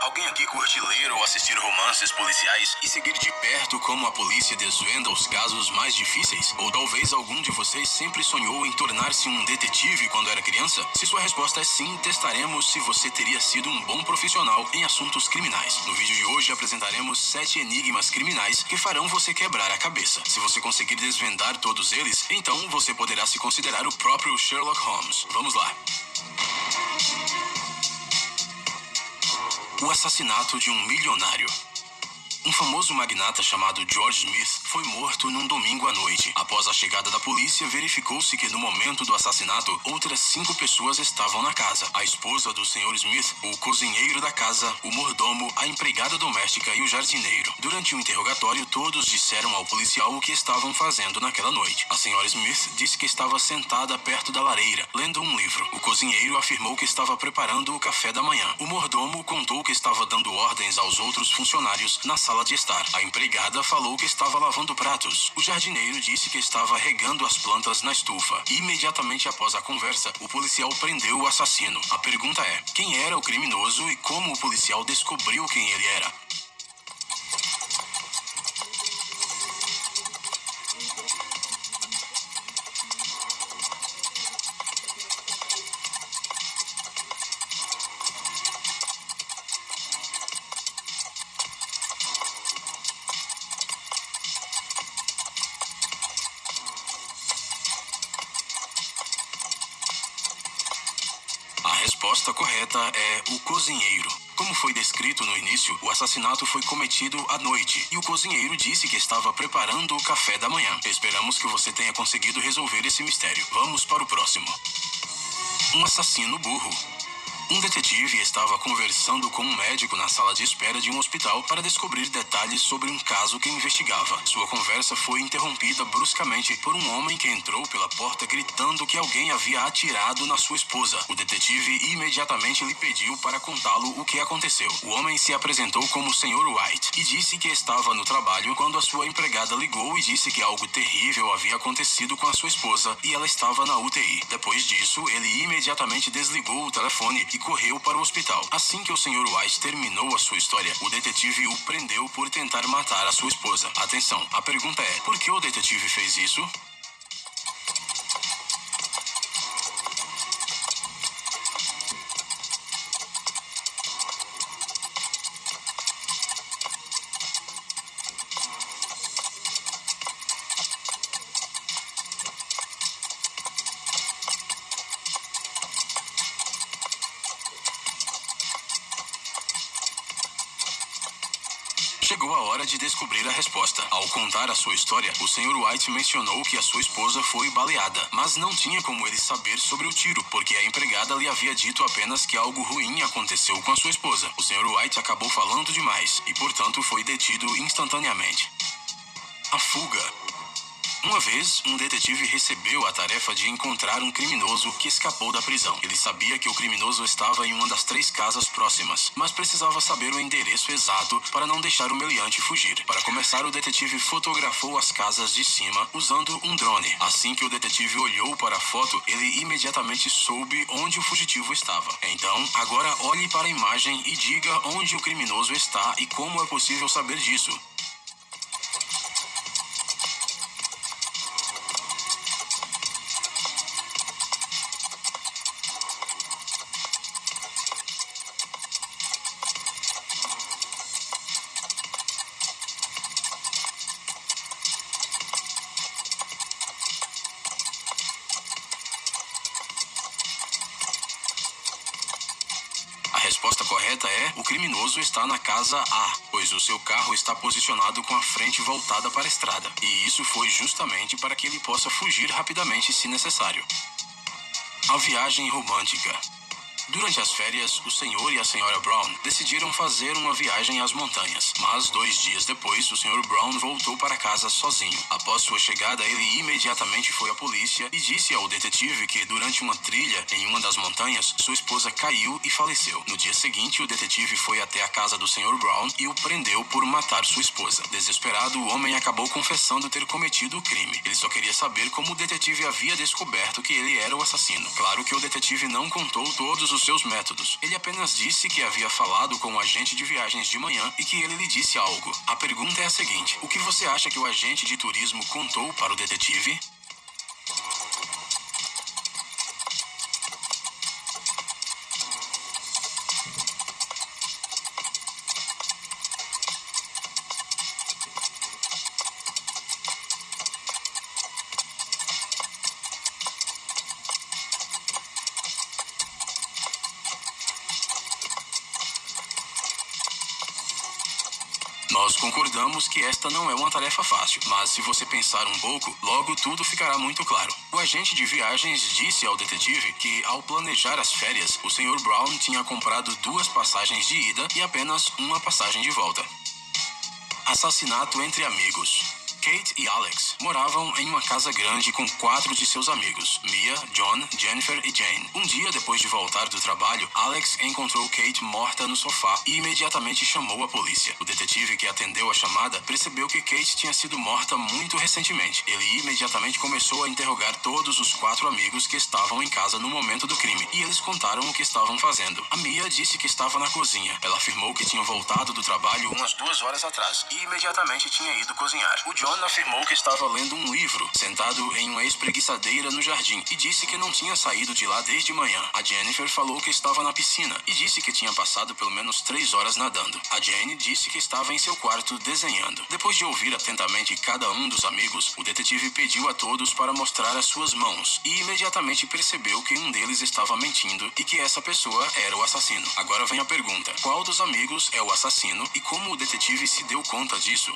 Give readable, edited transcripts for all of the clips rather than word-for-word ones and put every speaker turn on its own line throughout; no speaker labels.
Alguém aqui curte ler ou assistir romances policiais e seguir de perto como a polícia desvenda os casos mais difíceis? Ou talvez algum de vocês sempre sonhou em tornar-se um detetive quando era criança? Se sua resposta é sim, testaremos se você teria sido um bom profissional em assuntos criminais. No vídeo de hoje apresentaremos 7 enigmas criminais que farão você quebrar a cabeça. Se você conseguir desvendar todos eles, então você poderá se considerar o próprio Sherlock Holmes. Vamos lá. O assassinato de um milionário. Um famoso magnata chamado George Smith foi morto num domingo à noite. Após a chegada da polícia, verificou-se que no momento do assassinato, outras 5 pessoas estavam na casa. A esposa do Sr. Smith, o cozinheiro da casa, o mordomo, a empregada doméstica e o jardineiro. Durante o interrogatório, todos disseram ao policial o que estavam fazendo naquela noite. A Sra. Smith disse que estava sentada perto da lareira, lendo um livro. O cozinheiro afirmou que estava preparando o café da manhã. O mordomo contou que estava dando ordens aos outros funcionários na sala de estar. A empregada falou que estava lavando pratos. O jardineiro disse que estava regando as plantas na estufa. Imediatamente após a conversa, o policial prendeu o assassino. A pergunta é: quem era o criminoso e como o policial descobriu quem ele era? A resposta correta é o cozinheiro. Como foi descrito no início, o assassinato foi cometido à noite e o cozinheiro disse que estava preparando o café da manhã. Esperamos que você tenha conseguido resolver esse mistério. Vamos para o próximo. Um assassino burro. Um detetive estava conversando com um médico na sala de espera de um hospital para descobrir detalhes sobre um caso que investigava. Sua conversa foi interrompida bruscamente por um homem que entrou pela porta gritando que alguém havia atirado na sua esposa. O detetive imediatamente lhe pediu para contá-lo o que aconteceu. O homem se apresentou como Sr. White e disse que estava no trabalho quando a sua empregada ligou e disse que algo terrível havia acontecido com a sua esposa e ela estava na UTI. Depois disso, ele imediatamente desligou o telefone e correu para o hospital. Assim que o Sr. White terminou a sua história, o detetive o prendeu por tentar matar a sua esposa. Atenção, a pergunta é: por que o detetive fez isso? Chegou a hora de descobrir a resposta. Ao contar a sua história, o Sr. White mencionou que a sua esposa foi baleada, mas não tinha como ele saber sobre o tiro, porque a empregada lhe havia dito apenas que algo ruim aconteceu com a sua esposa. O Sr. White acabou falando demais e, portanto, foi detido instantaneamente. A fuga. Uma vez, um detetive recebeu a tarefa de encontrar um criminoso que escapou da prisão. Ele sabia que o criminoso estava em uma das 3 casas próximas, mas precisava saber o endereço exato para não deixar o meliante fugir. Para começar, o detetive fotografou as casas de cima usando um drone. Assim que o detetive olhou para a foto, ele imediatamente soube onde o fugitivo estava. Então, agora olhe para a imagem e diga onde o criminoso está e como é possível saber disso. A resposta correta é: o criminoso está na casa A, pois o seu carro está posicionado com a frente voltada para a estrada. E isso foi justamente para que ele possa fugir rapidamente se necessário. A viagem romântica. Durante as férias, o Sr. e a Sra. Brown decidiram fazer uma viagem às montanhas. Mas 2 dias depois, o Sr. Brown voltou para casa sozinho. Após sua chegada, ele imediatamente foi à polícia e disse ao detetive que durante uma trilha em uma das montanhas, sua esposa caiu e faleceu. No dia seguinte, o detetive foi até a casa do Sr. Brown e o prendeu por matar sua esposa. Desesperado, o homem acabou confessando ter cometido o crime. Ele só queria saber como o detetive havia descoberto que ele era o assassino. Claro que o detetive não contou todos os os seus métodos. Ele apenas disse que havia falado com o agente de viagens de manhã e que ele lhe disse algo. A pergunta é a seguinte: o que você acha que o agente de turismo contou para o detetive? Nós concordamos que esta não é uma tarefa fácil, mas se você pensar um pouco, logo tudo ficará muito claro. O agente de viagens disse ao detetive que, ao planejar as férias, o Sr. Brown tinha comprado 2 passagens de ida e apenas uma passagem de volta. Assassinato entre amigos. Kate e Alex moravam em uma casa grande com 4 de seus amigos, Mia, John, Jennifer e Jane. Um dia depois de voltar do trabalho, Alex encontrou Kate morta no sofá e imediatamente chamou a polícia. O detetive que atendeu a chamada percebeu que Kate tinha sido morta muito recentemente. Ele imediatamente começou a interrogar todos os 4 amigos que estavam em casa no momento do crime, e eles contaram o que estavam fazendo. A Mia disse que estava na cozinha. Ela afirmou que tinha voltado do trabalho umas 2 horas atrás e imediatamente tinha ido cozinhar. O John afirmou que estava lendo um livro, sentado em uma espreguiçadeira no jardim, e disse que não tinha saído de lá desde manhã. A Jennifer falou que estava na piscina e disse que tinha passado pelo menos 3 horas nadando. A Jane disse que estava em seu quarto desenhando. Depois de ouvir atentamente cada um dos amigos, o detetive pediu a todos para mostrar as suas mãos e imediatamente percebeu que um deles estava mentindo e que essa pessoa era o assassino. Agora vem a pergunta: qual dos amigos é o assassino e como o detetive se deu conta disso?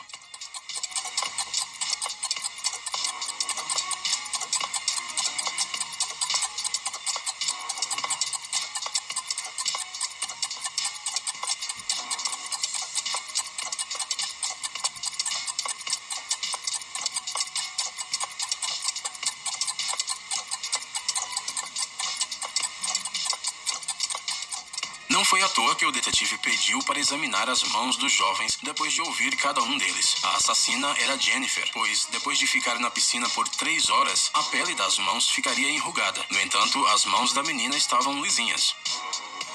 Não foi à toa que o detetive pediu para examinar as mãos dos jovens depois de ouvir cada um deles. A assassina era Jennifer, pois depois de ficar na piscina por 3 horas, a pele das mãos ficaria enrugada. No entanto, as mãos da menina estavam lisinhas.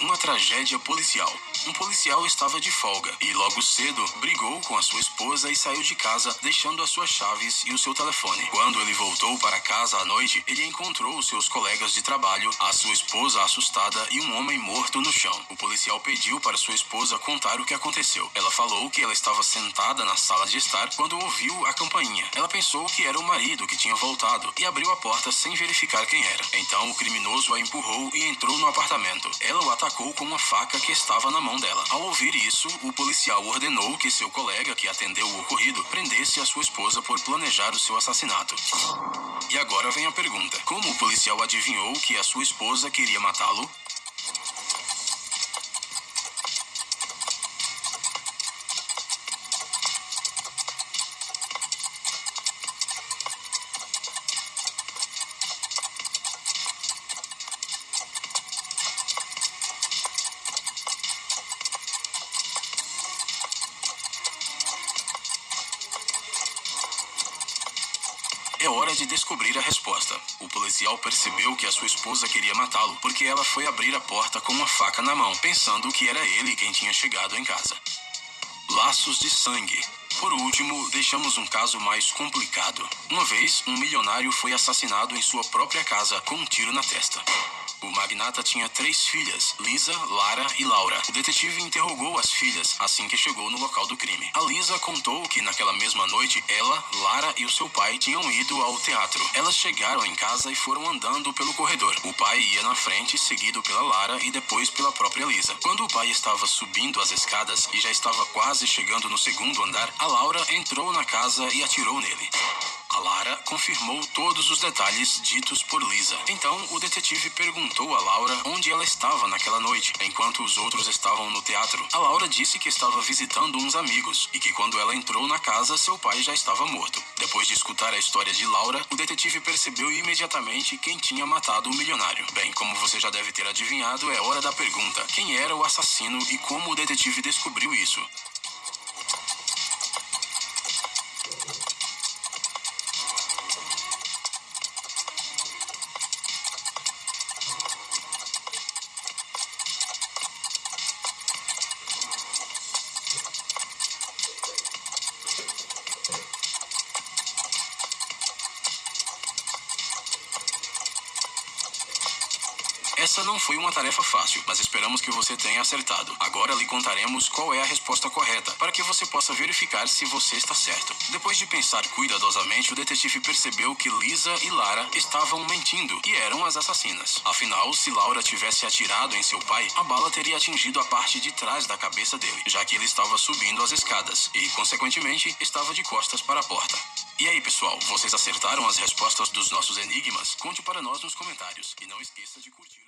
Uma tragédia policial. Um policial estava de folga e logo cedo brigou com a sua esposa e saiu de casa, deixando as suas chaves e o seu telefone. Quando ele voltou para casa à noite, ele encontrou os seus colegas de trabalho, a sua esposa assustada e um homem morto no chão. O policial pediu para sua esposa contar o que aconteceu. Ela falou que ela estava sentada na sala de estar quando ouviu a campainha. Ela pensou que era o marido que tinha voltado e abriu a porta sem verificar quem era. Então o criminoso a empurrou e entrou no apartamento. Ela o atacou com uma faca que estava na mão dela. Ao ouvir isso, o policial ordenou que seu colega, que atendeu o ocorrido, prendesse a sua esposa por planejar o seu assassinato. E agora vem a pergunta: como o policial adivinhou que a sua esposa queria matá-lo? É hora de descobrir a resposta. O policial percebeu que a sua esposa queria matá-lo porque ela foi abrir a porta com uma faca na mão, pensando que era ele quem tinha chegado em casa. Laços de sangue. Por último, deixamos um caso mais complicado. Uma vez, um milionário foi assassinado em sua própria casa com um tiro na testa. O magnata tinha 3 filhas, Lisa, Lara e Laura. O detetive interrogou as filhas assim que chegou no local do crime. A Lisa contou que naquela mesma noite, ela, Lara e o seu pai tinham ido ao teatro. Elas chegaram em casa e foram andando pelo corredor. O pai ia na frente, seguido pela Lara e depois pela própria Lisa. Quando o pai estava subindo as escadas e já estava quase chegando no 2º andar, a Laura entrou na casa e atirou nele. A Lara confirmou todos os detalhes ditos por Lisa. Então, o detetive perguntou a Laura onde ela estava naquela noite, enquanto os outros estavam no teatro. A Laura disse que estava visitando uns amigos e que quando ela entrou na casa, seu pai já estava morto. Depois de escutar a história de Laura, o detetive percebeu imediatamente quem tinha matado o milionário. Bem, como você já deve ter adivinhado, é hora da pergunta: quem era o assassino e como o detetive descobriu isso? Essa não foi uma tarefa fácil, mas esperamos que você tenha acertado. Agora lhe contaremos qual é a resposta correta, para que você possa verificar se você está certo. Depois de pensar cuidadosamente, o detetive percebeu que Lisa e Lara estavam mentindo e eram as assassinas. Afinal, se Laura tivesse atirado em seu pai, a bala teria atingido a parte de trás da cabeça dele, já que ele estava subindo as escadas e, consequentemente, estava de costas para a porta. E aí, pessoal, vocês acertaram as respostas dos nossos enigmas? Conte para nós nos comentários e não esqueça de curtir.